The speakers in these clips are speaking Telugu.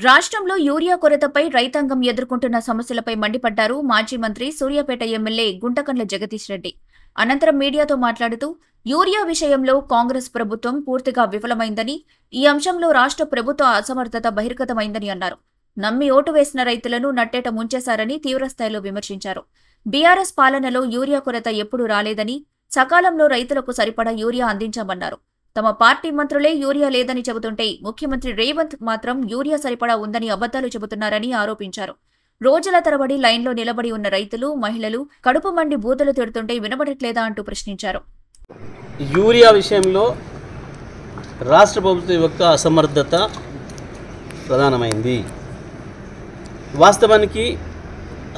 రాష్ట్రంలో యూరియా కొరతపై రైతాంగం ఎదుర్కొంటున్న సమస్యలపై మండిపడ్డారు మాజీ మంత్రి సూర్యాపేట ఎమ్మెల్యే గుంటకండ్ల జగదీష్ రెడ్డి. అనంతరం మీడియాతో మాట్లాడుతూ యూరియా విషయంలో కాంగ్రెస్ ప్రభుత్వం పూర్తిగా విఫలమైందని, ఈ అంశంలో రాష్ట్ర ప్రభుత్వ అసమర్థత బహిర్గతమైందని అన్నారు. నమ్మి ఓటు వేసిన రైతులను నట్టేట ముంచేశారని తీవ్రస్థాయిలో విమర్శించారు. బీఆర్ఎస్ పాలనలో యూరియా కొరత ఎప్పుడూ రాలేదని, సకాలంలో రైతులకు సరిపడా యూరియా అందించామన్నారు. తమ పార్టీ మంత్రులే యూరియా లేదని చెబుతుంటే ముఖ్యమంత్రి రేవంత్ మాత్రం యూరియా సరిపడా ఉందని అబద్దాలు చెబుతున్నారని ఆరోపించారు. రోజుల తరబడి లైన్లో నిలబడి ఉన్న రైతులు, మహిళలు కడుపు మండి బూతులు తిడుతుంటే వినబడట్లేదా అంటూ ప్రశ్నించారు. యూరియా విషయంలో రాష్ట్ర ప్రభుత్వం యొక్క అసమర్థత ప్రధానమైంది. వాస్తవానికి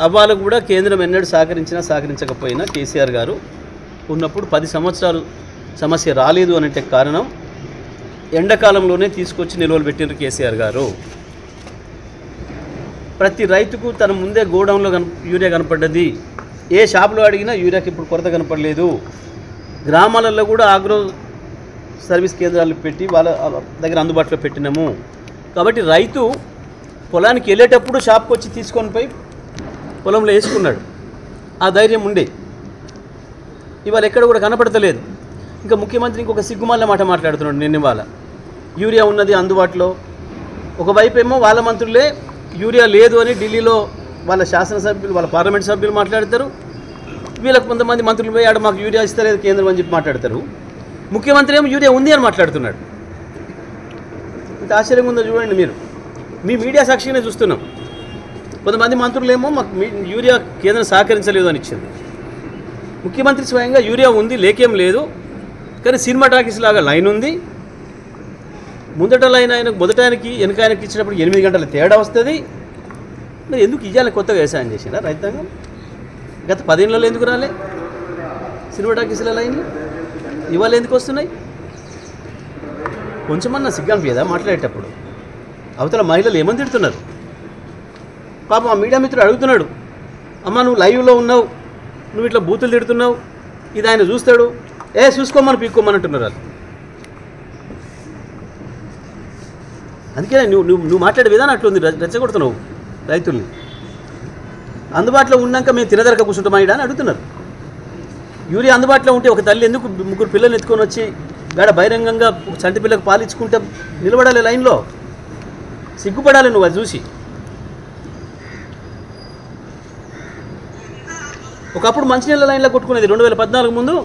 అవ్వాలకు కూడా కేంద్రం ఎన్నడూ సహకరించకపోయినా కేసీఆర్ గారు ఉన్నప్పుడు 10 సంవత్సరాలు సమస్య రాలేదు అనంటే కారణం ఎండాకాలంలోనే తీసుకొచ్చి నిల్వలు పెట్టిన కేసీఆర్ గారు. ప్రతి రైతుకు తన ముందే గోడౌన్లో యూరియా కనపడ్డది. ఏ షాపులో అడిగినా యూరియాకి ఇప్పుడు కొరత కనపడలేదు. గ్రామాలలో కూడా ఆగ్రో సర్వీస్ కేంద్రాలు పెట్టి వాళ్ళ దగ్గర అందుబాటులో పెట్టినాము. కాబట్టి రైతు పొలానికి వెళ్ళేటప్పుడు షాప్కి వచ్చి తీసుకొని పోయి పొలంలో వేసుకున్నాడు. ఆ ధైర్యం ఉండే. ఇవాళ ఎక్కడ కూడా కనపడతలేదు. ఇంకా ముఖ్యమంత్రి ఇంకొక సిగ్గుమాల మాట మాట్లాడుతున్నాడు. నిన్న వాళ్ళ యూరియా ఉన్నది అందుబాటులో. ఒకవైపు ఏమో వాళ్ళ మంత్రులే యూరియా లేదు అని ఢిల్లీలో వాళ్ళ శాసనసభ్యులు, వాళ్ళ పార్లమెంట్ సభ్యులు మాట్లాడతారు. వీళ్ళకు కొంతమంది మంత్రులు పోయి ఆడ మాకు యూరియా ఇస్తలేదు కేంద్రం అని చెప్పి మాట్లాడతారు. ముఖ్యమంత్రి ఏమో యూరియా ఉంది అని మాట్లాడుతున్నాడు. ఇంత ఆశ్చర్యంగా ఉందో చూడండి. మీరు మీ మీడియా సాక్షిగానే చూస్తున్నాం. కొంతమంది మంత్రులేమో మాకు యూరియా కేంద్రం సహకరించలేదు అని ఇచ్చింది. ముఖ్యమంత్రి స్వయంగా యూరియా ఉంది, లేకేం లేదు, కానీ సినిమా టాకీస్ లాగా లైన్ ఉంది. ముందట లైన్ ఆయనకు మొదటానికి వెనక ఆయనకి ఇచ్చినప్పుడు 8 గంటల తేడా వస్తుంది. మరి ఎందుకు ఇవ్వాలి? కొత్తగా వ్యవసాయం చేసినా రైతాంగం? గత 10 ఏళ్ళలో ఎందుకు రాలే సినిమా టాకీస్ల లైన్లు? ఇవాళ ఎందుకు వస్తున్నాయి? కొంచెమన్నా సిగ్గనిపించదా మాట్లాడేటప్పుడు? అవతల మహిళలు ఏమని తిడుతున్నారు పాపం. ఆ మీడియా మిత్రుడు అడుగుతున్నాడు, అమ్మ నువ్వు లైవ్లో ఉన్నావు, నువ్వు ఇట్లా బూతులు తిడుతున్నావు, ఇది ఆయన చూస్తాడు, చూసుకోమని పీక్కోమని అంటున్నారు వాళ్ళు. అందుకే నువ్వు మాట్లాడే విధానం అట్లుంది. రెచ్చగొడుతున్నావు రైతుల్ని. అందుబాటులో ఉన్నాక మేము తినదరక కూర్చుంటామా అని అడుగుతున్నారు. యూరియా అందుబాటులో ఉంటే ఒక తల్లి ఎందుకు 3 పిల్లల్ని ఎత్తుకొని వచ్చి గాడ బహిరంగంగా చంటి పిల్లకు పాలించుకుంటే నిలబడాలి లైన్లో? సిగ్గుపడాలి నువ్వు అది చూసి. ఒకప్పుడు మంచినీళ్ళ లైన్లో కొట్టుకునేది 2014 ముందు.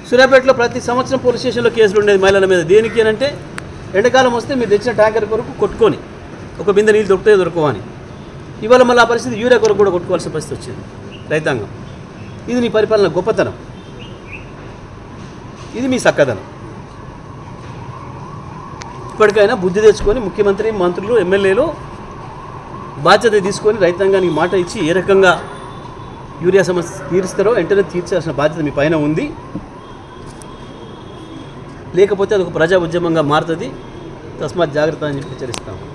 సూర్యాపేటలో ప్రతి సంవత్సరం పోలీస్ స్టేషన్లో కేసులు ఉండేది మహిళల మీద. దేనికి అంటే ఎండాకాలం వస్తే మీరు తెచ్చిన ట్యాంకర్ కొరకు కొట్టుకొని ఒక బిందె నీళ్ళు దొరకవు అని. ఇవాళ మళ్ళీ ఆ పరిస్థితి యూరియా కొరకు కూడా కొట్టుకోవాల్సిన పరిస్థితి వచ్చింది రైతాంగం. ఇది నీ పరిపాలన గొప్పతనం, ఇది మీ చక్కదనం. ఇప్పటికైనా బుద్ధి తెచ్చుకొని ముఖ్యమంత్రి, మంత్రులు, ఎమ్మెల్యేలు బాధ్యత తీసుకొని రైతాంగానికి మాట ఇచ్చి ఏ రకంగా యూరియా సమస్య తీరుస్తారో వెంటనే తీర్చాల్సిన బాధ్యత మీ పైన ఉంది. లేకపోతే అది ఒక ప్రజా ఉద్యమంగా మారుతుంది. తస్మాత్ జాగ్రత్త అని చెప్పి హెచ్చరిస్తాం.